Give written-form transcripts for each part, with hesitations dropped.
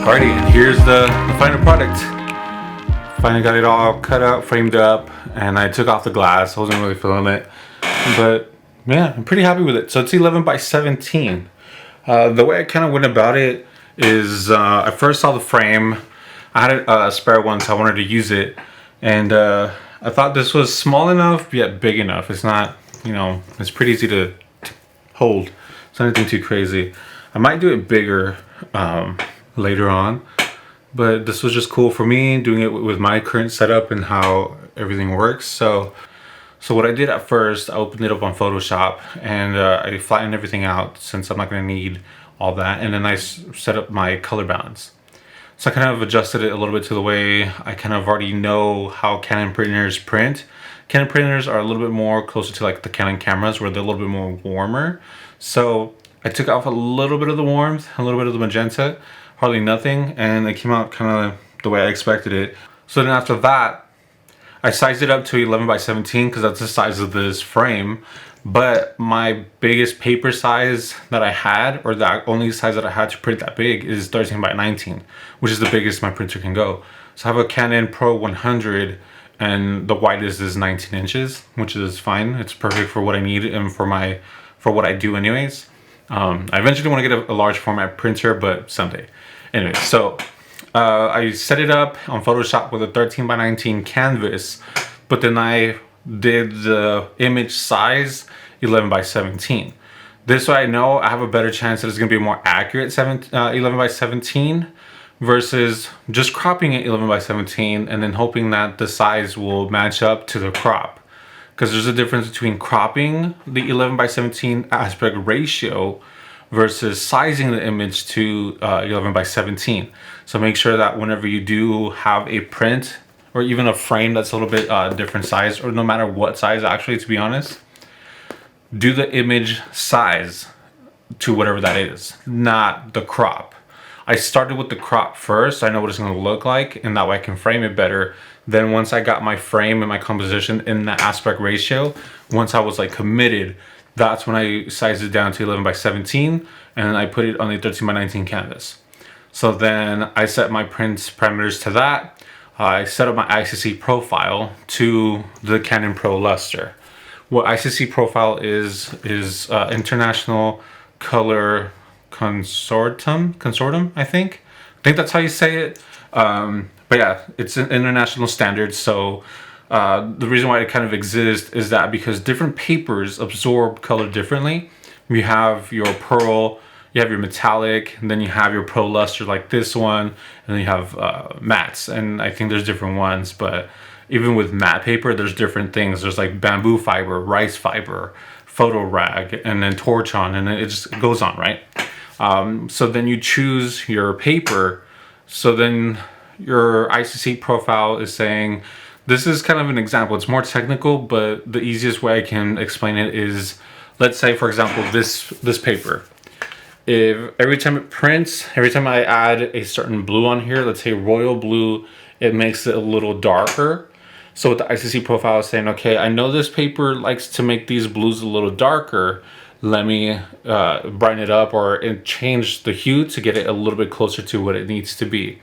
Alrighty, and here's the final product. Finally got it all cut up, framed up, and I took off the glass. I wasn't really feeling it, but yeah, I'm pretty happy with it. So it's 11 by 17. The way I kind of went about it is I first saw the frame. I had a spare one, so I wanted to use it, and I thought this was small enough yet big enough. It's not, you know, it's pretty easy to hold. It's not anything too crazy. I might do it bigger later on, but this was just cool for me doing it with my current setup and how everything works. So what I did at first, I opened it up on Photoshop and I flattened everything out since I'm not going to need all that, and then I set up my color balance. So I kind of adjusted it a little bit to the way I kind of already know how Canon printers print. Canon printers are a little bit more closer to like the Canon cameras, where they're a little bit more warmer. So I took off a little bit of the warmth, a little bit of the magenta, hardly nothing, and it came out kind of the way I expected it. So then after that, I sized it up to 11 by 17 because that's the size of this frame. But my biggest paper size that I had, or the only size that I had to print that big, is 13 by 19, which is the biggest my printer can go. So I have a Canon Pro 100, and the widest is 19 inches, which is fine. It's perfect for what I need and for what I do anyways. I eventually want to get a large format printer, but someday. Anyway, so I set it up on Photoshop with a 13 by 19 canvas, but then I did the image size 11 by 17. This way I know I have a better chance that it's going to be more accurate 11 by 17 versus just cropping it 11 by 17 and then hoping that the size will match up to the crop. Because there's a difference between cropping the 11 by 17 aspect ratio versus sizing the image to 11 by 17. So make sure that whenever you do have a print or even a frame that's a little bit different size, or no matter what size actually, to be honest, do the image size to whatever that is, not the crop. I started with the crop first, so I know what it's going to look like, and that way I can frame it better. Then once I got my frame and my composition in the aspect ratio, once I was like committed, that's when I sized it down to 11 by 17, and I put it on the 13 by 19 canvas. So then I set my print parameters to that. I set up my ICC profile to the Canon Pro Luster. What ICC profile is International Color Consortium, I think that's how you say it. But yeah, it's an international standard. So the reason why it kind of exists is that because different papers absorb color differently. You have your pearl, you have your metallic, and then you have your Pro Luster like this one, and then you have mattes, and I think there's different ones. But even with matte paper, there's different things. There's like bamboo fiber, rice fiber, photo rag, and then torchon, and it just goes on, right? So then you choose your paper. So then your ICC profile is saying, this is kind of an example. It's more technical, but the easiest way I can explain it is, let's say, for example, this paper. If every time it prints, every time I add a certain blue on here, let's say royal blue, it makes it a little darker. So what the ICC profile is saying, okay, I know this paper likes to make these blues a little darker. Let me brighten it up or change the hue to get it a little bit closer to what it needs to be.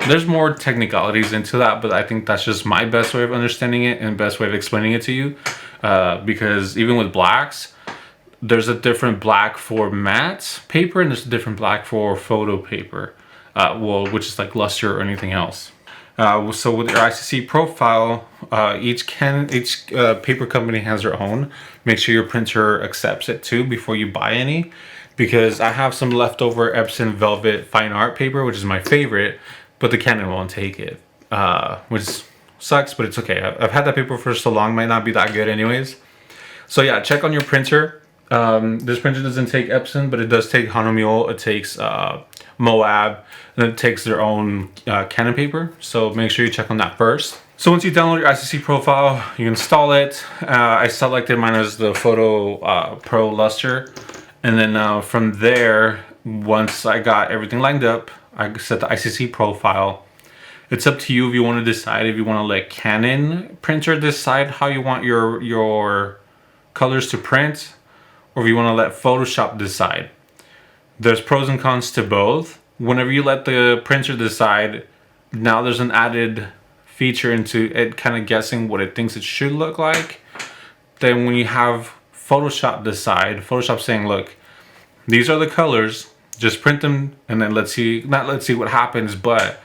There's more technicalities into that, but I think that's just my best way of understanding it and best way of explaining it to you. Because even with blacks, there's a different black for matte paper and there's a different black for photo paper, which is like luster or anything else. So with your ICC profile, each paper company has their own. Make sure your printer accepts it too before you buy any, because I have some leftover Epson Velvet Fine Art paper, which is my favorite, but the Canon won't take it, which sucks, but it's okay. I've had that paper for so long, might not be that good anyways. So yeah, check on your printer. This printer doesn't take Epson, but it does take Hanomule, it takes Moab, and it takes their own Canon paper. So make sure you check on that first. So once you download your ICC profile, you install it. I selected mine as the Photo Pro Luster. And then from there, once I got everything lined up, I set the ICC profile. It's up to you if you want to decide if you want to let Canon printer decide how you want your colors to print, or if you want to let Photoshop decide. There's pros and cons to both. whenever you let the printer decide, now there's an added feature into it kind of guessing what it thinks it should look like. Then when you have Photoshop decide, Photoshop saying, look, these are the colors, just print them and then let's see what happens. But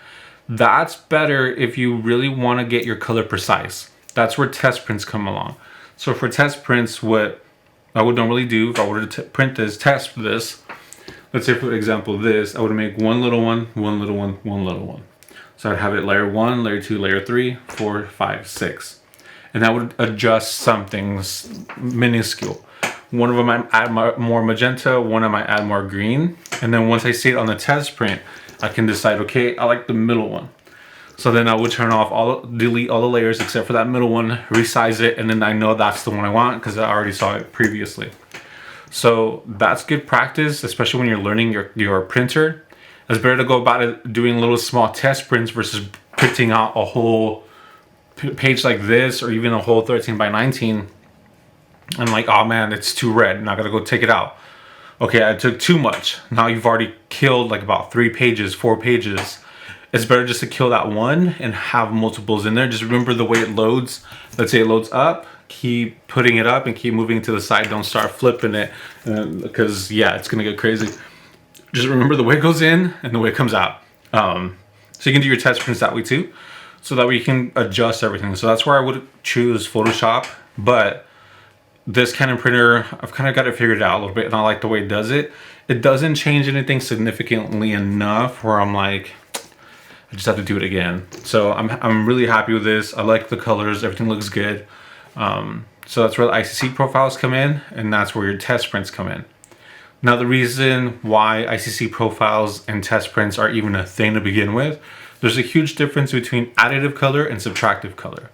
that's better if you really want to get your color precise. That's where test prints come along. So for test prints, what I would normally do if I were to print this, test this, let's say for example this, I would make one little one, one little one, one little one. So I'd have it layer 1, layer 2, layer 3, 4, 5, 6. And that would adjust something minuscule. One of them I add more magenta, one I might add more green. And then once I see it on the test print, I can decide, okay, I like the middle one. So then I would turn off delete all the layers except for that middle one, resize it, and then I know that's the one I want because I already saw it previously. So that's good practice, especially when you're learning your printer. It's better to go about it doing little small test prints versus printing out a whole page like this or even a whole 13 by 19 and like, oh man, it's too red and I gotta go take it out. Okay, I took too much. Now you've already killed like about 3 pages, 4 pages. It's better just to kill that one and have multiples in there. Just remember the way it loads. Let's say it loads up, keep putting it up and keep moving to the side. Don't start flipping it because yeah, it's gonna get crazy. Just remember the way it goes in and the way it comes out. So you can do your test prints that way too. So that way you can adjust everything. So that's where I would choose Photoshop. But this Canon printer, I've kind of got it figured out a little bit and I like the way it does it. It doesn't change anything significantly enough where I'm like, I just have to do it again. So I'm really happy with this. I like the colors, everything looks good. So that's where the ICC profiles come in and that's where your test prints come in. Now the reason why ICC profiles and test prints are even a thing to begin with, there's a huge difference between additive color and subtractive color.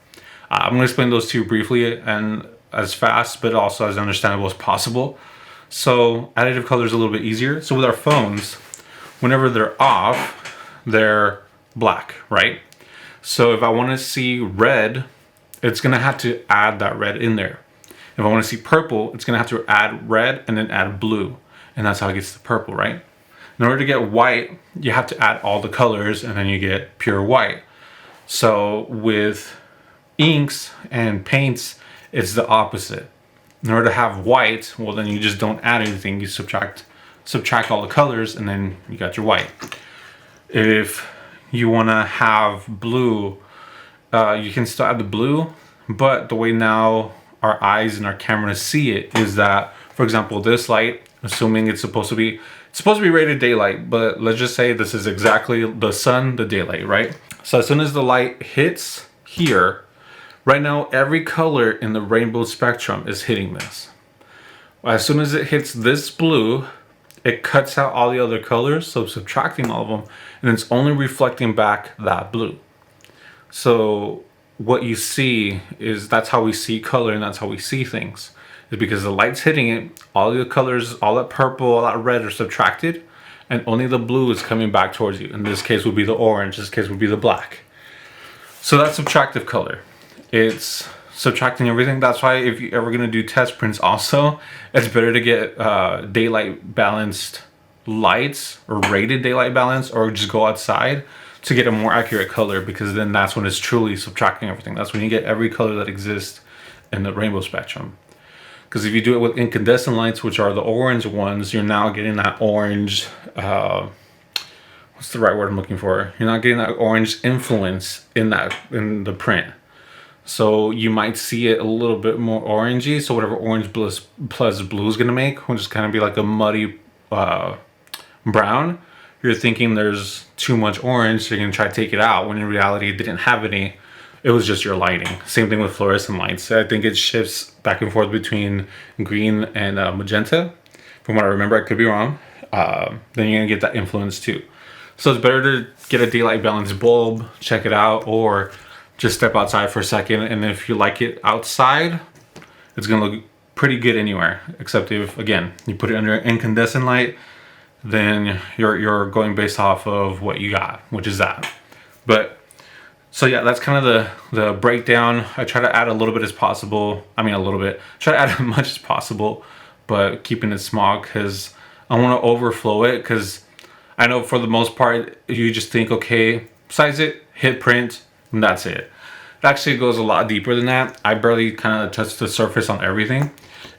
I'm going to explain those two briefly and as fast but also as understandable as possible. So additive color is a little bit easier. So with our phones, whenever they're off, they're black, right? So if I want to see red, it's going to have to add that red in there. If I want to see purple, it's going to have to add red and then add blue. And that's how it gets to purple, right? In order to get white, you have to add all the colors and then you get pure white. So with inks and paints, it's the opposite. In order to have white, well then you just don't add anything. You subtract all the colors and then you got your white. If you want to have blue, you can still add the blue, but the way now our eyes and our camera see it is that, for example, this light, assuming it's supposed to be rated daylight, but let's just say this is exactly the sun, the daylight, right? So as soon as the light hits here, right now every color in the rainbow spectrum is hitting this. As soon as it hits this blue, it cuts out all the other colors, so subtracting all of them, and it's only reflecting back that blue. So what you see is, that's how we see color and that's how we see things. Is because the light's hitting it, all the colors, all that purple, all that red are subtracted, and only the blue is coming back towards you. In this case would be the orange, this case would be the black. So that's subtractive color. It's subtracting everything. That's why if you're ever gonna do test prints also, it's better to get daylight balanced lights or rated daylight balance, or just go outside to get a more accurate color, because then that's when it's truly subtracting everything. That's when you get every color that exists in the rainbow spectrum. Because if you do it with incandescent lights, which are the orange ones, you're now getting that orange, what's the right word I'm looking for? You're not getting that orange influence in the print. So you might see it a little bit more orangey. So whatever orange plus blue is gonna make will just kind of be like a muddy brown. You're thinking there's too much orange, so you're gonna try to take it out, when in reality it didn't have any. It was just your lighting. Same thing with fluorescent lights. I think it shifts back and forth between green and magenta. From what I remember, I could be wrong. Then you're gonna get that influence too. So it's better to get a daylight balanced bulb, check it out, or just step outside for a second. And if you like it outside, it's gonna look pretty good anywhere. Except if, again, you put it under an incandescent light, then you're going based off of what you got, which is that. But so yeah, that's kind of the breakdown. I try to add a little bit as possible. I mean, try to add as much as possible, but keeping it small because I want to overflow it, because I know for the most part, you just think, okay, size it, hit print, and that's it. It actually goes a lot deeper than that. I barely kind of touch the surface on everything.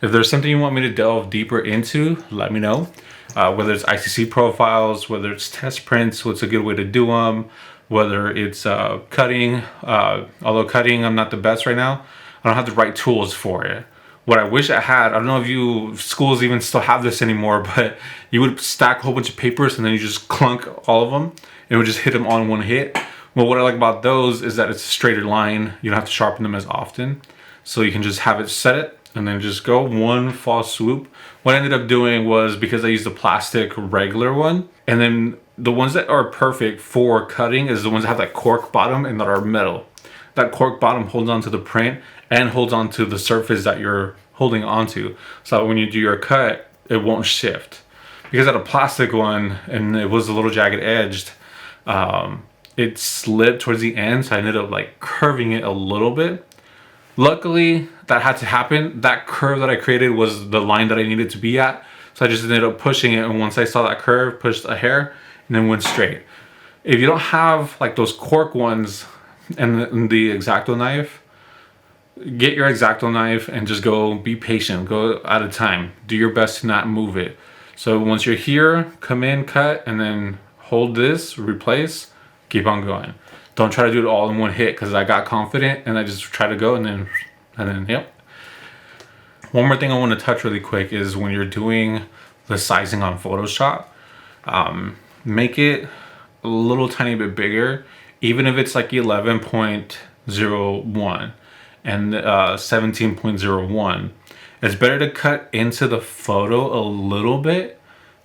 If there's something you want me to delve deeper into, let me know. Whether it's ICC profiles, whether it's test prints, what's a good way to do them, whether it's cutting, although cutting I'm not the best right now. I don't have the right tools for it. What I wish I had, I don't know if schools even still have this anymore, but you would stack a whole bunch of papers and then you just clunk all of them and it would just hit them all in one hit. Well, what I like about those is that it's a straighter line. You don't have to sharpen them as often. So you can just have it set it and then just go one fall swoop. What I ended up doing was, because I used a plastic regular one, and then the ones that are perfect for cutting is the ones that have that cork bottom and that are metal. That cork bottom holds onto the print and holds onto the surface that you're holding onto. So when you do your cut, it won't shift. Because I had a plastic one and it was a little jagged edged, it slipped towards the end, so I ended up like curving it a little bit. Luckily, that had to happen. That curve that I created was the line that I needed to be at. So I just ended up pushing it, and once I saw that curve, pushed a hair and then went straight. If you don't have like those cork ones and the X-Acto knife, get your X-Acto knife and just go, be patient, go at a time. Do your best to not move it. So once you're here, come in, cut, and then hold this, replace, keep on going. Don't try to do it all in one hit, because I got confident and I just try to go and then yep. One more thing I want to touch really quick is when you're doing the sizing on Photoshop, make it a little tiny bit bigger, even if it's like 11.01 and 17.01. It's better to cut into the photo a little bit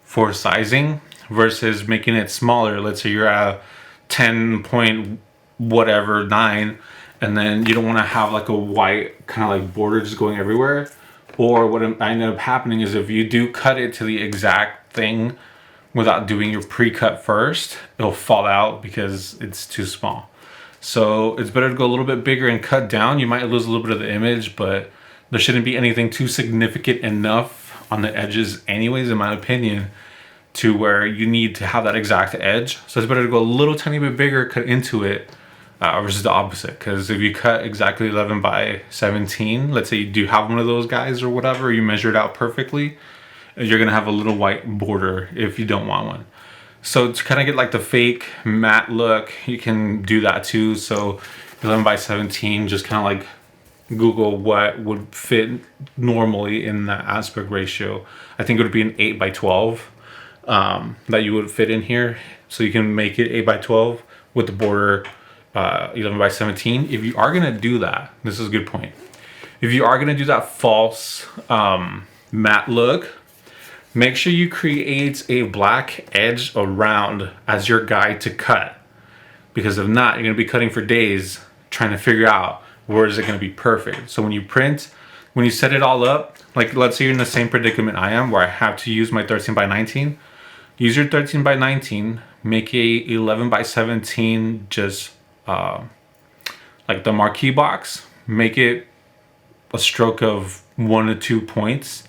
for sizing versus making it smaller. Let's say you're at 10 point whatever 9, and then you don't want to have like a white kind of like border just going everywhere. Or what ended up happening is, if you do cut it to the exact thing without doing your pre-cut first, it'll fall out because it's too small. So it's better to go a little bit bigger and cut down. You might lose a little bit of the image, but there shouldn't be anything too significant enough on the edges anyways, in my opinion, to where you need to have that exact edge. So it's better to go a little tiny bit bigger, cut into it, versus the opposite. Because if you cut exactly 11 by 17, let's say you do have one of those guys or whatever, you measure it out perfectly, you're gonna have a little white border if you don't want one. So to kind of get like the fake matte look, you can do that too. So 11 by 17, just kind of like Google what would fit normally in that aspect ratio. I think it would be an 8 by 12 that you would fit in here. So you can make it 8 by 12 with the border 11 by 17. If you are gonna do that, this is a good point. If you are gonna do that false matte look, make sure you create a black edge around as your guide to cut. Because if not, you're gonna be cutting for days trying to figure out where is it gonna be perfect. So when you print, when you set it all up, like let's say you're in the same predicament I am, where I have to use my 13 by 19, use your 13 by 19, make a 11 by 17, just like the marquee box, make it a stroke of 1 to 2 points.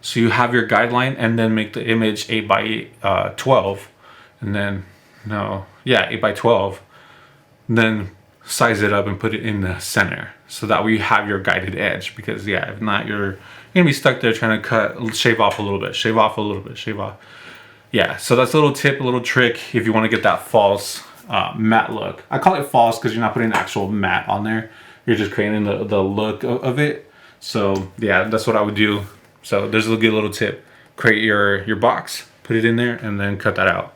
So you have your guideline, and then make the image 8 by 12, and then 8 by 12, then size it up and put it in the center. So that way you have your guided edge, because if not, you're gonna be stuck there trying to cut, shave off a little bit, shave off a little bit, shave off. Yeah, so that's a little tip, a little trick if you want to get that false matte look. I call it false because you're not putting actual matte on there. You're just creating the look of it. So yeah, that's what I would do. So there's a good little tip. Create your box, put it in there, and then cut that out.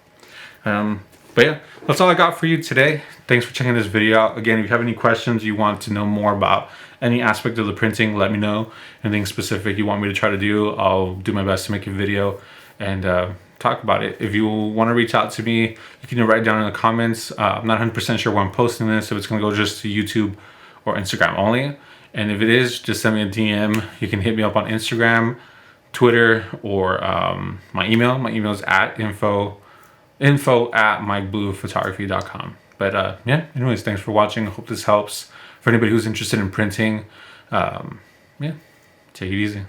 But yeah, that's all I got for you today. Thanks for checking this video out. Again, if you have any questions, you want to know more about any aspect of the printing, let me know. Anything specific you want me to try to do, I'll do my best to make a video and talk about it. If you want to reach out to me, you can write down in the comments. I'm not 100% sure where I'm posting this, if it's going to go just to YouTube or Instagram only. And if it is, just send me a DM. You can hit me up on Instagram, Twitter, or my email. My email is at info@mybluephotography.com. But yeah, anyways, thanks for watching. I hope this helps for anybody who's interested in printing. Yeah, take it easy.